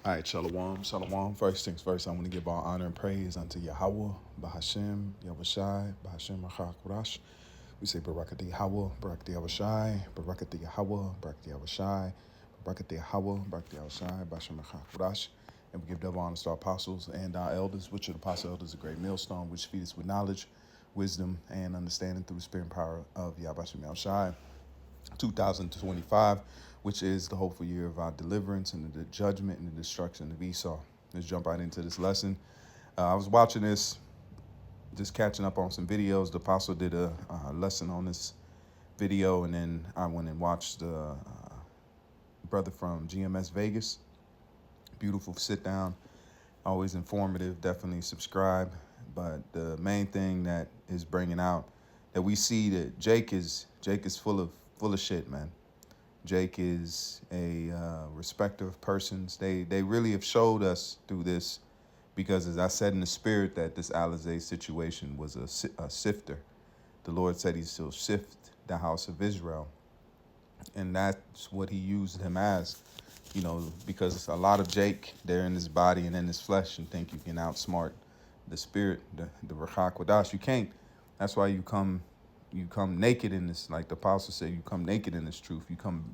All right, shalom, shalom. First things first, I want to give all honor and praise unto Yahweh, Bahashem, Yahushai, Bahashem, Rachakorash. We say Barakati Yahweh, Barakati Yahushai, Barakati Yahweh, Barakati Yahushai, Barakati Yahweh, Barakati Yahushai, Bahashem, Rachakorash. And we give double honor to our apostles and our elders, which are the apostle elders, a great millstone, which feed us with knowledge, wisdom, and understanding through the spirit and power of Yahweh Yahushai. 2025, which is the hopeful year of our deliverance and the judgment and the destruction of Esau. Let's jump right into this lesson. I was watching this, just catching up on some videos. The apostle did a lesson on this video, and then I went and watched the brother from GMS Vegas. Beautiful sit down, always informative. Definitely subscribe. But the main thing that is bringing out that we see that Jake is full of shit, man. Jake is a respecter of persons. They really have showed us through this, because as I said in the spirit, that this Alizé situation was a sifter. The Lord said he shall sift the house of Israel. And that's what he used him as, because a lot of Jake, they're in his body and in his flesh and think you can outsmart the spirit, the Ruach Kodesh. You can't. That's why you come naked in this, like the apostle said, you come naked in this truth.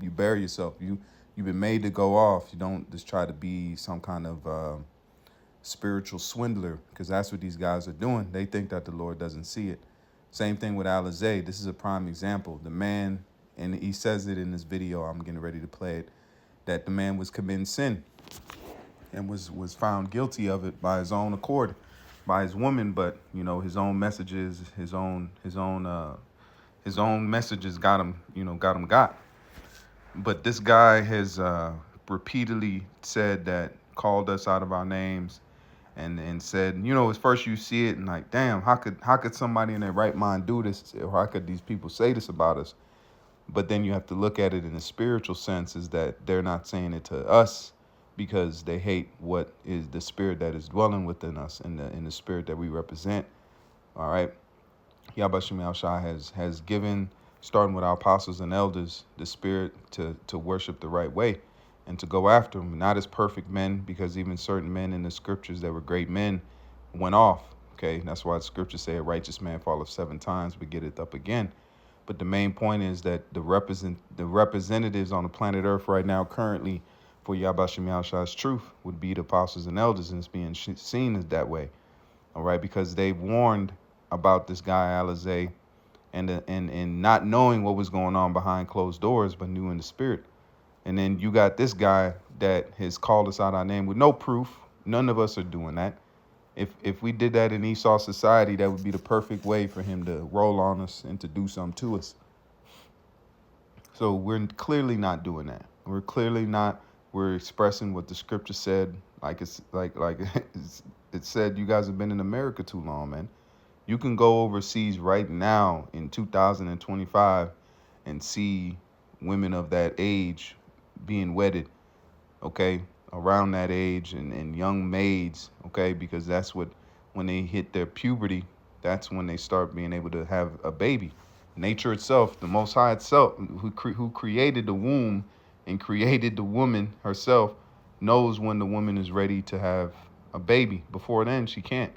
You bear yourself. You've been made to go off. You don't just try to be some kind of spiritual swindler, because that's what these guys are doing. They think that the Lord doesn't see it. Same thing with Alizé. This is a prime example. The man, and he says it in this video, I'm getting ready to play it, that the man was committing sin and was found guilty of it by his own accord, by his woman. But his own messages, his own messages got him. But this guy has repeatedly said that, called us out of our names, and said, at first you see it and like, damn, how could somebody in their right mind do this, or how could these people say this about us? But then you have to look at it in the spiritual sense, is that they're not saying it to us because they hate what is the spirit that is dwelling within us, in the spirit that we represent. All right. Yahweh Shemi Shai has given, starting with our apostles and elders, the spirit to worship the right way and to go after them, not as perfect men, because even certain men in the scriptures that were great men went off. Okay, that's why the scriptures say a righteous man falleth 7 times but getteth up again. But the main point is that the representatives on the planet Earth right now, currently, for Yahweh Shemi Shai's truth, would be the apostles and elders, and it's being seen as that way. All right, because they warned about this guy Alizé, and not knowing what was going on behind closed doors, but knew in the spirit. And then you got this guy that has called us out our name with no proof. None of us are doing that. If we did that in Esau society, that would be the perfect way for him to roll on us and to do something to us. So we're clearly not doing that. We're clearly not. We're expressing what the scripture said. Like it's like it said, you guys have been in America too long, man. You can go overseas right now in 2025 and see women of that age being wedded, okay, around that age, and young maids, okay, because that's what, when they hit their puberty, that's when they start being able to have a baby. Nature itself, the Most High itself, who created the womb and created the woman herself, knows when the woman is ready to have a baby. Before then, she can't.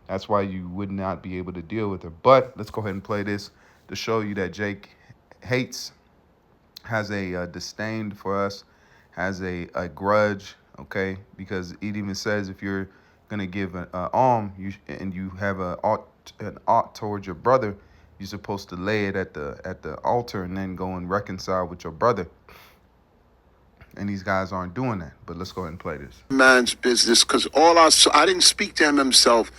That's why you would not be able to deal with her. But let's go ahead and play this to show you that Jake has a disdain for us, has a grudge, okay? Because it even says if you're going to give an alms, and you have an ought towards your brother, you're supposed to lay it at the altar and then go and reconcile with your brother. And these guys aren't doing that. But let's go ahead and play this. Man's business, because I didn't speak to him himself.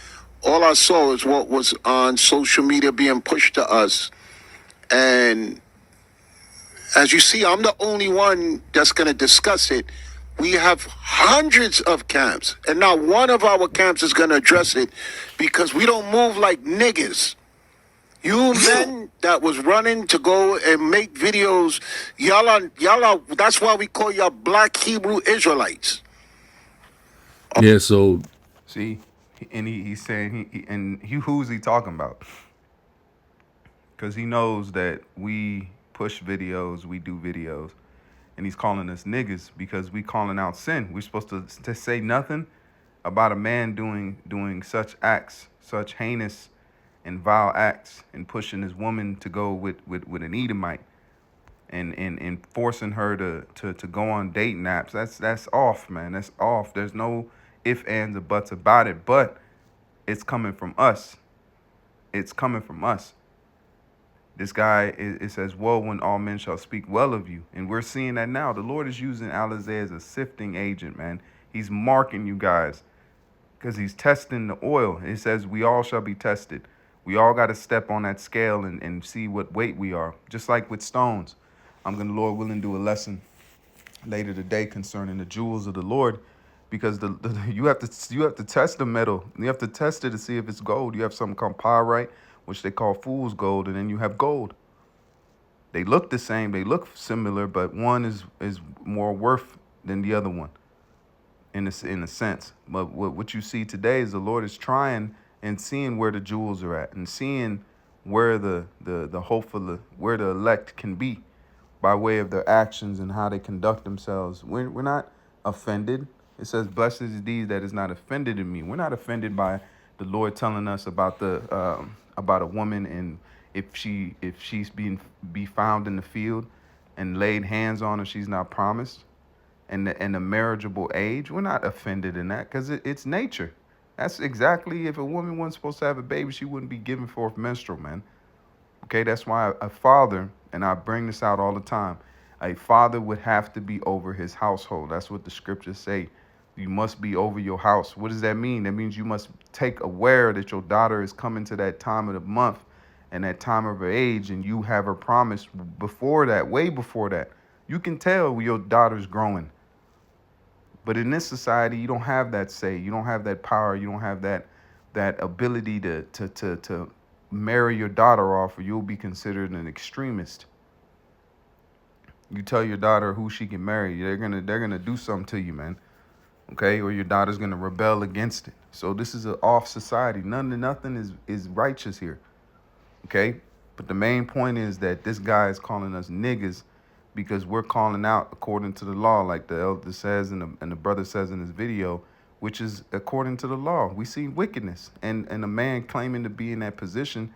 All I saw is what was on social media being pushed to us. And as you see, I'm the only one that's going to discuss it. We have hundreds of camps, and not one of our camps is going to address it, because we don't move like niggas. You men that was running to go and make videos, y'all are, that's why we call y'all black Hebrew Israelites. Yeah, so See, and he's saying who's he talking about? Because he knows that we push videos, we do videos, and he's calling us niggas because we calling out sin. We're supposed to say nothing about a man doing such acts, such heinous and vile acts, and pushing his woman to go with an Edomite, and forcing her to go on dating apps. That's off, man. That's off. There's no ifs, ands, or buts about it. But it's coming from us. It's coming from us. This guy, it says, woe when all men shall speak well of you. And we're seeing that now. The Lord is using Alizé as a sifting agent, man. He's marking you guys because he's testing the oil. It says we all shall be tested. We all got to step on that scale and see what weight we are. Just like with stones. I'm going to, Lord willing, do a lesson later today concerning the jewels of the Lord, because you have to test the metal. You have to test it to see if it's gold. You have something called pyrite, which they call fool's gold, and then you have gold. They look the same, they look similar, but one is more worth than the other one in a sense. But what you see today is the Lord is trying and seeing where the jewels are at, and seeing where the hopeful, where the elect can be by way of their actions and how they conduct themselves. We're not offended. It says, blessed is he that is not offended in me. We're not offended by the Lord telling us about about a woman, and if she's be found in the field and laid hands on her, she's not promised, and the marriageable age. We're not offended in that because it's nature. That's exactly, if a woman wasn't supposed to have a baby, she wouldn't be giving forth menstrual, man. Okay, that's why a father, and I bring this out all the time, a father would have to be over his household. That's what the scriptures say. You must be over your house. What does that mean? That means you must take aware that your daughter is coming to that time of the month and that time of her age, and you have her promised before that, way before that. You can tell your daughter's growing. But in this society, you don't have that say. You don't have that power. You don't have that ability to marry your daughter off, or you'll be considered an extremist. You tell your daughter who she can marry, they're gonna do something to you, man. Okay, or your daughter's gonna rebel against it. So this is an off society. Nothing is righteous here. Okay, but the main point is that this guy is calling us niggas because we're calling out according to the law, like the elder says and the brother says in his video, which is according to the law. We see wickedness, and a man claiming to be in that position,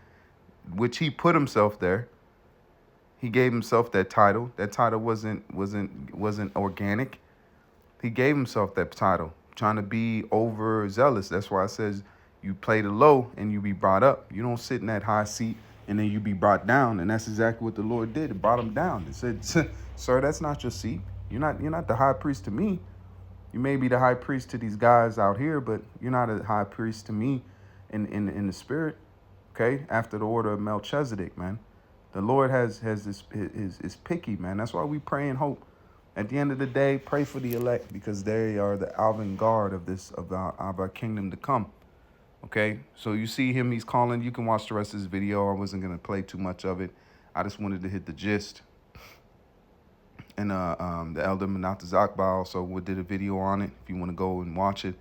which he put himself there. He gave himself that title. That title wasn't organic. He gave himself that title, trying to be overzealous. That's why it says you play the low and you be brought up. You don't sit in that high seat and then you be brought down. And that's exactly what the Lord did. It brought him down. It said, sir, that's not your seat. You're not the high priest to me. You may be the high priest to these guys out here, but you're not a high priest to me in the spirit. Okay? After the order of Melchizedek, man. The Lord is picky, man. That's why we pray and hope. At the end of the day, pray for the elect, because they are the avant-garde of our kingdom to come. Okay, so you see him, he's calling. You can watch the rest of this video. I wasn't gonna play too much of it. I just wanted to hit the gist. And the elder Manatazakba also did a video on it if you want to go and watch it.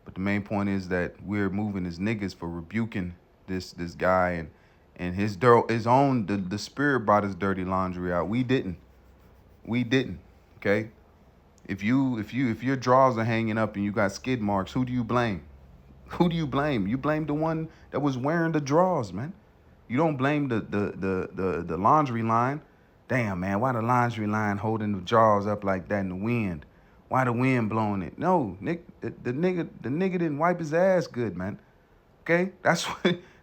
But the main point is that we're moving as niggas for rebuking this guy, and his own the spirit brought his dirty laundry out. We didn't. Okay. If your drawers are hanging up and you got skid marks, who do you blame? Who do you blame? You blame the one that was wearing the drawers, man. You don't blame the laundry line. Damn, man, why the laundry line holding the drawers up like that in the wind? Why the wind blowing it? No, Nick, the nigga didn't wipe his ass good, man. Okay, that's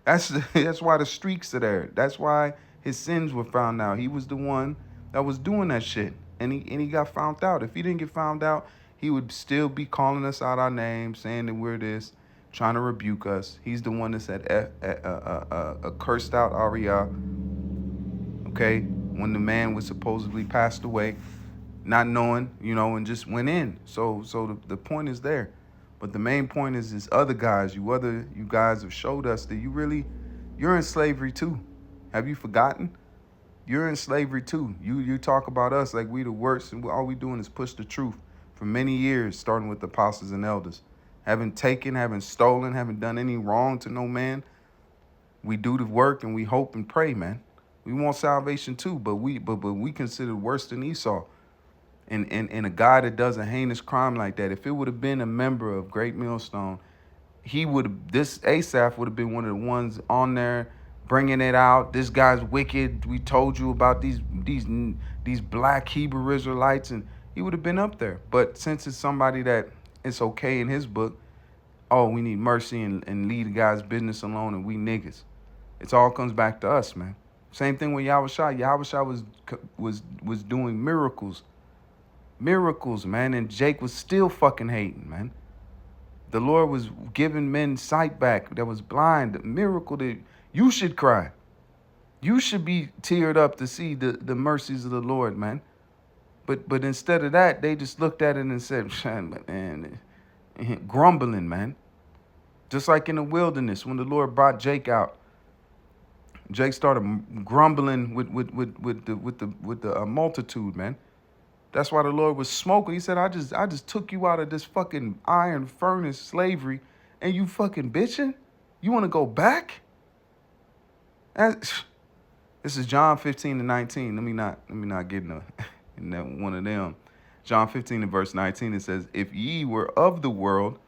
that's why the streaks are there. That's why his sins were found out. He was the one that was doing that shit, and he got found out. If he didn't get found out, he would still be calling us out our names, saying that we're this, trying to rebuke us. He's the one that said cursed out Arya. Okay, when the man was supposedly passed away, not knowing, and just went in. So the point is there. But the main point is this other guys, you guys have showed us that you're in slavery too. Have you forgotten? You're in slavery too. You talk about us like we the worst, and all we doing is push the truth for many years, starting with the apostles and elders. Haven't taken, haven't stolen, haven't done any wrong to no man. We do the work and we hope and pray, man. We want salvation too, but we consider worse than Esau. And a guy that does a heinous crime like that, if it would have been a member of Great Millstone, this Asaph would have been one of the ones on there bringing it out. This guy's wicked. We told you about these black Hebrew Israelites, and he would have been up there. But since it's somebody that it's okay in his book, oh, we need mercy and leave the guy's business alone, and we niggas. It all comes back to us, man. Same thing with Yahushua. Yahushua was doing miracles, man, and Jake was still fucking hating, man. The Lord was giving men sight back that was blind. A miracle that you should cry. You should be teared up to see the mercies of the Lord, man. But instead of that, they just looked at it and said, man, grumbling, man. Just like in the wilderness when the Lord brought Jake out. Jake started grumbling with the multitude, man. That's why the Lord was smoking. He said, I just took you out of this fucking iron furnace slavery, and you fucking bitching? You want to go back? This is John 15:19. Let me not get in that one of them. John 15 and verse 19, it says, if ye were of the world,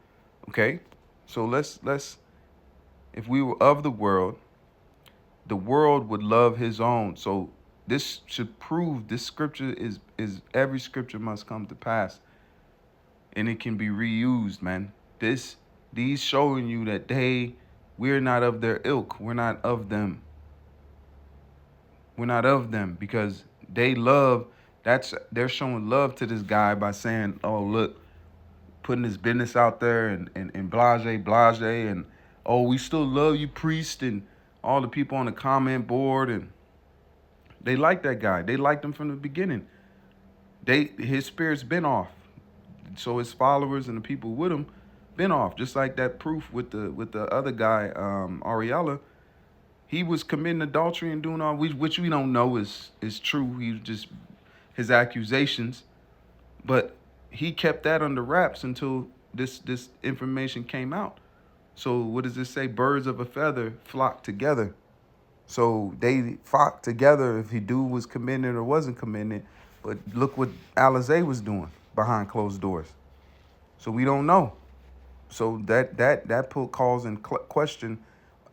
okay? So let's if we were of the world would love his own. So this should prove this scripture is every scripture must come to pass. And it can be reused, man. These showing you that we're not of their ilk. We're not of them. We're not of them because they're showing love to this guy by saying, oh, look, putting his business out there and blase, and oh, we still love you, priest, and all the people on the comment board, and they like that guy. They liked him from the beginning. His spirit's been off. So his followers and the people with him been off. Just like that proof with the other guy, Ariella. He was committing adultery and doing all which we don't know is true. He was just his accusations. But he kept that under wraps until this information came out. So what does it say? Birds of a feather flock together. So they flocked together if dude was committing it or wasn't committing it. But look what Alizé was doing behind closed doors. So we don't know. So that calls in question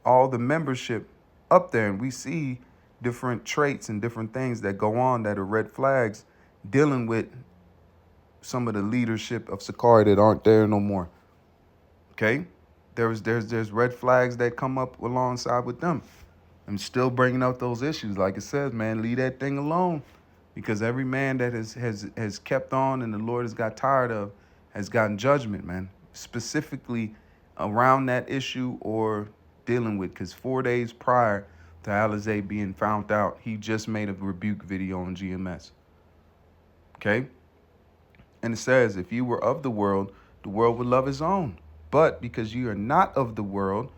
all the membership up there. And we see different traits and different things that go on that are red flags dealing with some of the leadership of Sakari that aren't there no more. Okay? There's red flags that come up alongside with them. I'm still bringing up those issues. Like it says, man, leave that thing alone. Because every man that has kept on and the Lord has got tired of has gotten judgment, man. Specifically around that issue or dealing with. Because 4 days prior to Alizé being found out, he just made a rebuke video on GMS. Okay? And it says, if you were of the world would love his own. But because you are not of the world,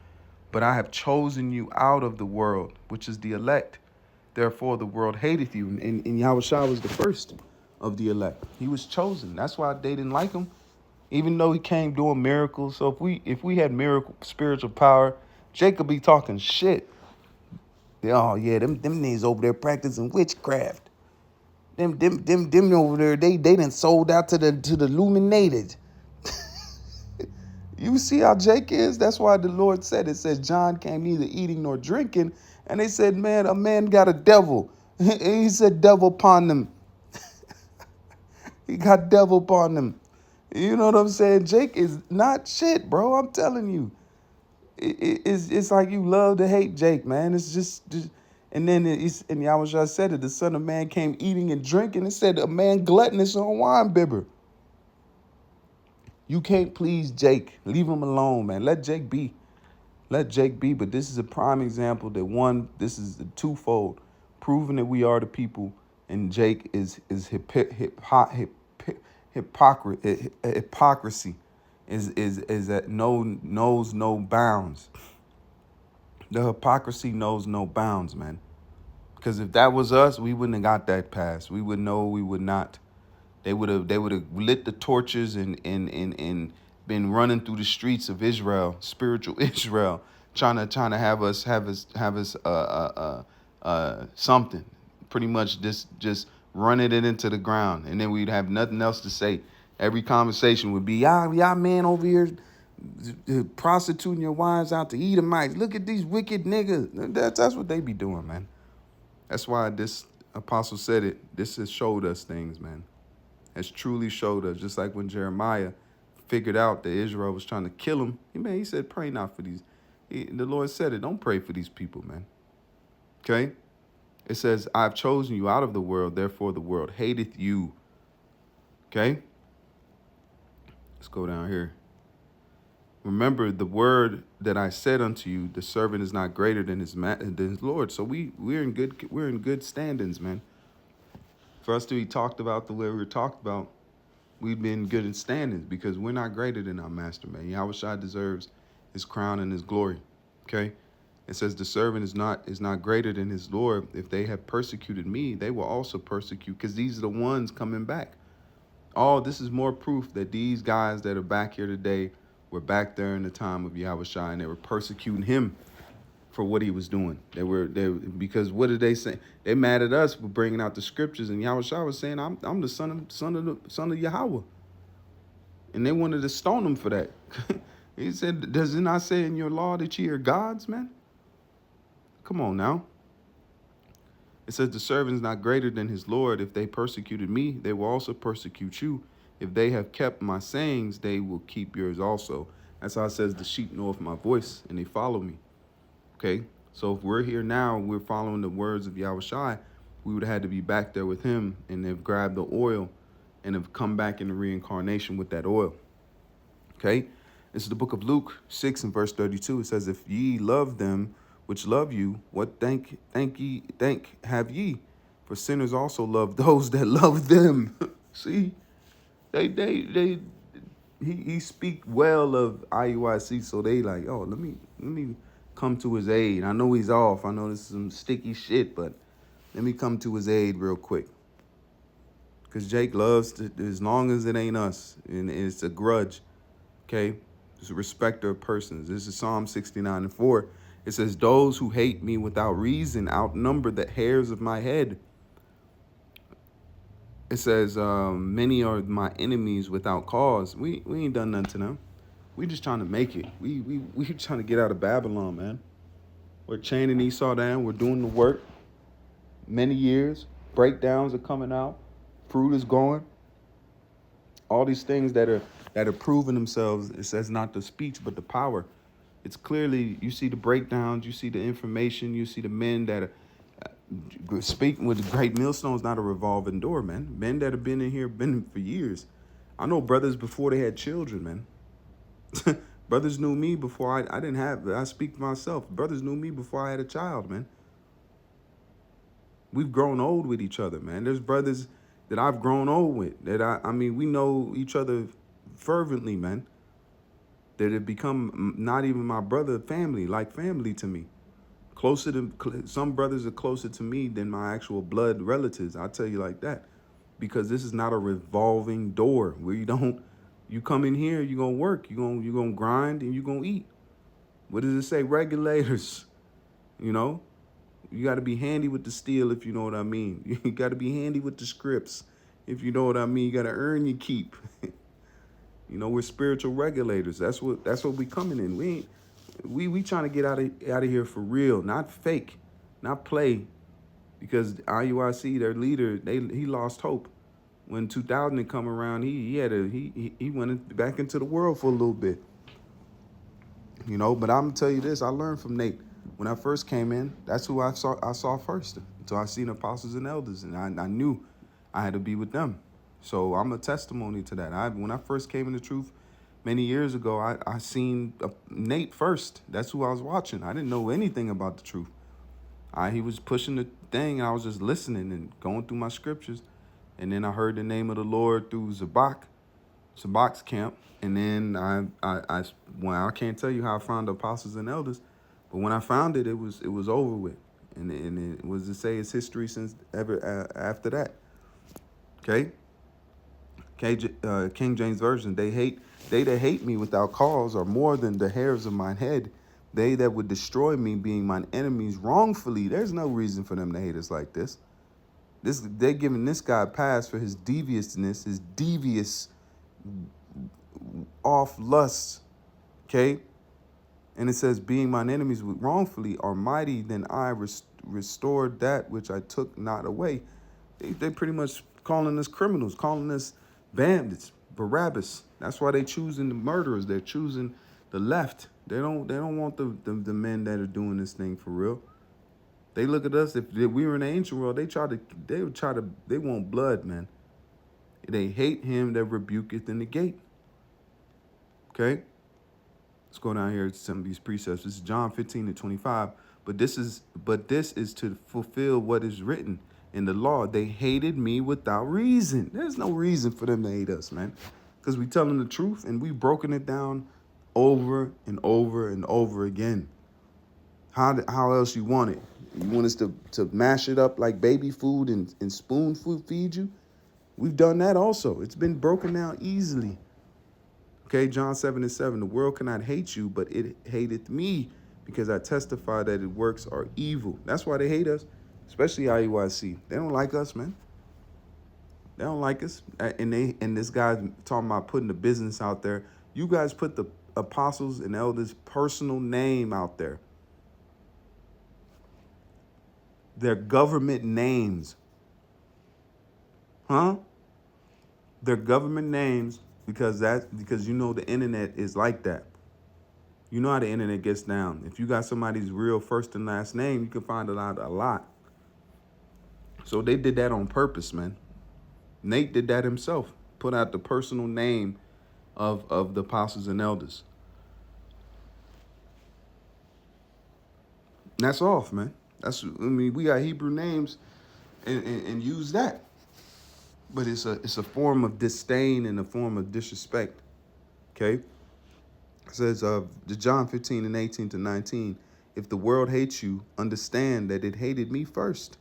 but I have chosen you out of the world, which is the elect. Therefore, the world hateth you. And Yahushua was the first of the elect. He was chosen. That's why they didn't like him, even though he came doing miracles. So if we had miracle spiritual power, Jacob be talking shit. Oh yeah, them niggas over there practicing witchcraft. Them over there, they done sold out to the illuminated. You see how Jake is? That's why the Lord said, it says John came neither eating nor drinking. And they said, man, a man got a devil. He said, devil upon them. He got devil upon them. You know what I'm saying? Jake is not shit, bro. I'm telling you. It's like you love to hate Jake, man. It's just and then and Yahushua said it, the Son of Man came eating and drinking. It said a man gluttonous on wine bibber. You can't please Jake. Leave him alone, man. Let Jake be. Let Jake be. But this is a prime example that this is a twofold, proving that we are the people, and Jake is hypocrisy is that knows no bounds. The hypocrisy knows no bounds, man. Because if that was us, we wouldn't have got that pass. We would know we would not. They would have lit the torches and been running through the streets of Israel, spiritual Israel, trying to have us something. Pretty much just running it into the ground, and then we'd have nothing else to say. Every conversation would be, y'all man over here prostituting your wives out to Edomites. Look at these wicked niggas. That's what they be doing, man. That's why this apostle said it. This has showed us things, man. Has truly showed us. Just like when Jeremiah figured out that Israel was trying to kill him. He said, pray not for these. The Lord said it. Don't pray for these people, man. Okay? It says, I've chosen you out of the world, therefore the world hateth you. Okay? Let's go down here. Remember the word that I said unto you, the servant is not greater than his Lord. So we're in good standings, man. For us to be talked about the way we were talked about, we've been good in standings because we're not greater than our master, man. Yahushua deserves his crown and his glory. Okay? It says the servant is not greater than his Lord. If they have persecuted me, they will also persecute, because these are the ones coming back. This is more proof that these guys that are back here today were back there in the time of Yahushua, and they were persecuting him for what he was doing. Because what did they say? They mad at us for bringing out the scriptures, and Yahushua was saying, I'm the son of Yahweh, and they wanted to stone him for that. He said, does it not say in your law that ye are gods, man? Come on now. It says the servant is not greater than his Lord. If they persecuted me, they will also persecute you. If they have kept my sayings, they will keep yours also. That's how it says the sheep know of my voice and they follow me. Okay? So if we're here now, we're following the words of Yahushua, we would have had to be back there with him and have grabbed the oil and have come back in the reincarnation with that oil. Okay? This is the book of Luke 6 and verse 32. It says, if ye love them which love you, what thank have ye? For sinners also love those that love them. See, he speak well of IUIC, so they like, oh, let me come to his aid. I know he's off. I know this is some sticky shit, but let me come to his aid real quick. Because Jake loves to, as long as it ain't us, and it's a grudge, okay? It's a respecter of persons. This is Psalm 69 and 4. It says, those who hate me without reason outnumber the hairs of my head. It says, many are my enemies without cause. We ain't done nothing to them. We just trying to make it. We trying to get out of Babylon, man. We're chaining Esau down. We're doing the work. Many years. Breakdowns are coming out. Fruit is going. All these things that are proving themselves. It says not the speech, but the power. It's clearly, you see the breakdowns, you see the information, you see the men that are speaking with the great millstone's not a revolving door, man. Men that have been in here, been for years. I know brothers before they had children, man. Brothers knew me before I didn't have, I speak for myself. Brothers knew me before I had a child, man. We've grown old with each other, man. There's brothers that I've grown old with, that I mean, we know each other fervently, man. That have become not even my brother family, like family to me. Closer to, some brothers are closer to me than my actual blood relatives. I'll tell you like that. Because this is not a revolving door where you come in here, you're going to work, you're going to grind, and you're going to eat. What does it say? Regulators, you know? You got to be handy with the steel, if you know what I mean. You got to be handy with the scripts, if you know what I mean. You got to earn your keep. You know, we're spiritual regulators. That's what we coming in. We trying to get out of here for real, not fake, not play. Because IUIC, their leader, he lost hope. When 2000 had come around, he went back into the world for a little bit. You know, but I'm gonna tell you this, I learned from Nate. When I first came in, that's who I saw first. So I seen apostles and elders, and I knew I had to be with them. So I'm a testimony to that. When I first came in the truth many years ago, I seen Nate first. That's who I was watching. I didn't know anything about the truth. He was pushing the thing, and I was just listening and going through my scriptures. And then I heard the name of the Lord through Zabak's camp. And then I can't tell you how I found the apostles and elders, but when I found it, it was over with. And it was to say it's history since ever after that. Okay? King James Version, they that hate me without cause are more than the hairs of mine head. They that would destroy me, being mine enemies wrongfully. There's no reason for them to hate us like this. They're giving this guy a pass for his deviousness, his devious off lusts. Okay, and it says, being mine enemies wrongfully are mighty, then I restored that which I took not away. They pretty much calling us criminals, calling us bandits, Barabbas. That's why they choosing the murderers. They're choosing the left. They don't want the men that are doing this thing for real. They look at us. If we were in the ancient world, they want blood, man. They hate him that rebuketh in the gate. Okay? Let's go down here to some of these precepts. This is John 15:25. But this is to fulfill what is written in the law. They hated me without reason. There's no reason for them to hate us, man. Because we telling the truth and we've broken it down over and over and over again. How else you want it? You want us to mash it up like baby food and spoon food feed you? We've done that also. It's been broken down easily. Okay, John 7:7, the world cannot hate you, but it hateth me because I testify that its works are evil. That's why they hate us, especially IUIC. They don't like us, man. They don't like us. And this guy's talking about putting the business out there. You guys put the apostles and elders' personal name out there. Their government names. Huh? Their government names because you know the internet is like that. You know how the internet gets down. If you got somebody's real first and last name, you can find it out a lot. So they did that on purpose, man. Nate did that himself. Put out the personal name of the apostles and elders. And that's off, man. We got Hebrew names and use that. But it's a form of disdain and a form of disrespect. Okay? It says the John 15:18-19, if the world hates you, understand that it hated me first.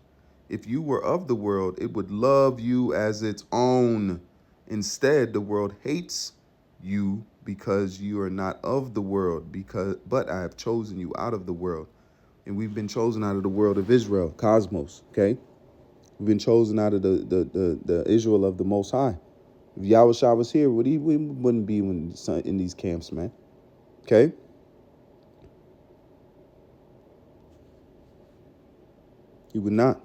If you were of the world, it would love you as its own. Instead, the world hates you because you are not of the world, but I have chosen you out of the world. And we've been chosen out of the world of Israel, cosmos, okay? We've been chosen out of the Israel of the Most High. If Yahushua was here, we wouldn't be in these camps, man. Okay? He would not.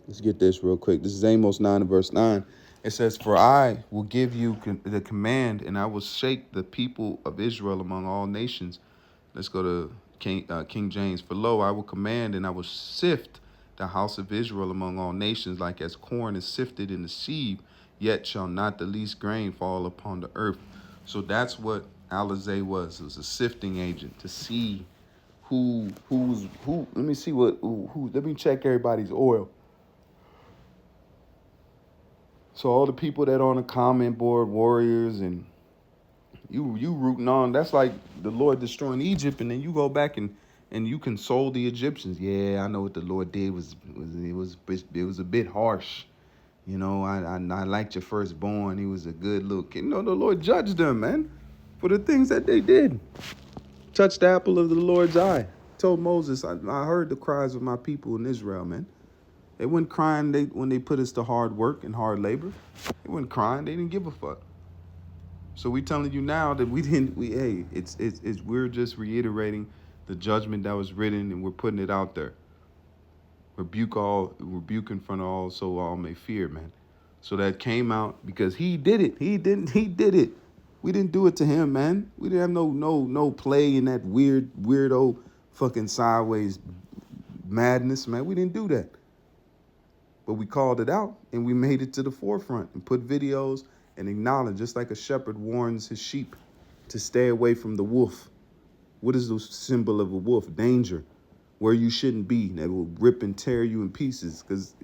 Let's get this real quick. This is Amos 9:9. It says, for I will give you the command, and I will shake the people of Israel among all nations. Let's go to King James. For lo, I will command, and I will sift the house of Israel among all nations, like as corn is sifted in the sieve, yet shall not the least grain fall upon the earth. So that's what Alizé was. It was a sifting agent to see who. Let me see who. Let me check everybody's oil. So all the people that are on the comment board, warriors, and you rooting on, that's like the Lord destroying Egypt, and then you go back and you console the Egyptians. Yeah, I know what the Lord did was a bit harsh. You know, I liked your firstborn. He was a good little kid. No, the Lord judged them, man, for the things that they did. Touched the apple of the Lord's eye. Told Moses, I heard the cries of my people in Israel, man. They weren't crying when they put us to hard work and hard labor. They weren't crying. They didn't give a fuck. So we telling you now that we're just reiterating the judgment that was written, and we're putting it out there. Rebuke in front of all, so all may fear, man. So that came out because he did it. He did it. We didn't do it to him, man. We didn't have no play in that weirdo fucking sideways madness, man. We didn't do that. But we called it out and we made it to the forefront and put videos and acknowledged, just like a shepherd warns his sheep to stay away from the wolf. What is the symbol of a wolf? Danger, where you shouldn't be. That will rip and tear you in pieces. Because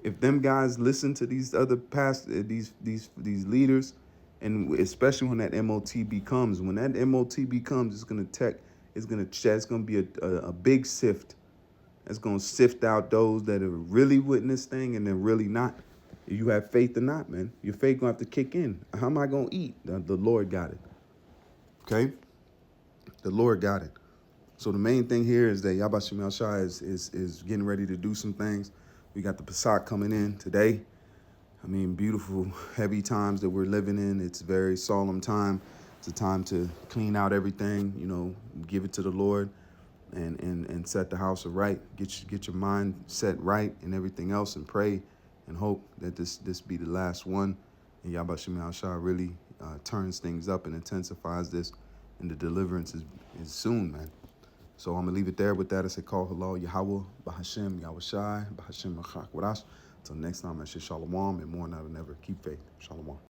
if them guys listen to these other these leaders, and especially when that MOTB comes, it's gonna be a big sift. It's going to sift out those that are really with this thing and they're really not. You have faith or not, man. Your faith going to have to kick in. How am I going to eat? The Lord got it. Okay? The Lord got it. So the main thing here is that Yabashim Shai is getting ready to do some things. We got the Pesach coming in today. I mean, beautiful, heavy times that we're living in. It's a very solemn time. It's a time to clean out everything, give it to the Lord and set the house right. Get your mind set right and everything else, and pray and hope that this be the last one. And Yahba Shemel Shah really turns things up and intensifies this, and the deliverance is soon, man. So I'm gonna leave it there. With that, I say call hello Yahweh, Bahashem, Yahweh Shai, Bahashem Machak Wadash. Until next time, I say Shalom, and more now than ever, keep faith. Shalom.